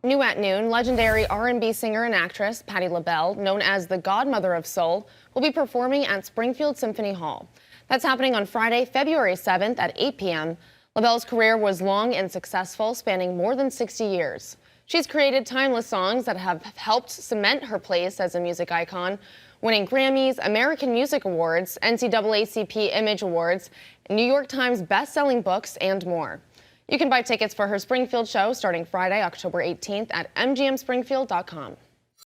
New at noon, legendary R&B singer and actress Patti LaBelle, known as the Godmother of Soul, will be performing at Springfield Symphony Hall. That's happening on Friday, February 7th at 8 p.m. LaBelle's career was long and successful, spanning more than 60 years. She's created timeless songs that have helped cement her place as a music icon, winning Grammys, American Music Awards, NAACP Image Awards, New York Times best-selling books, and more. You can buy tickets for her Springfield show starting Friday, October 18th at mgmspringfield.com.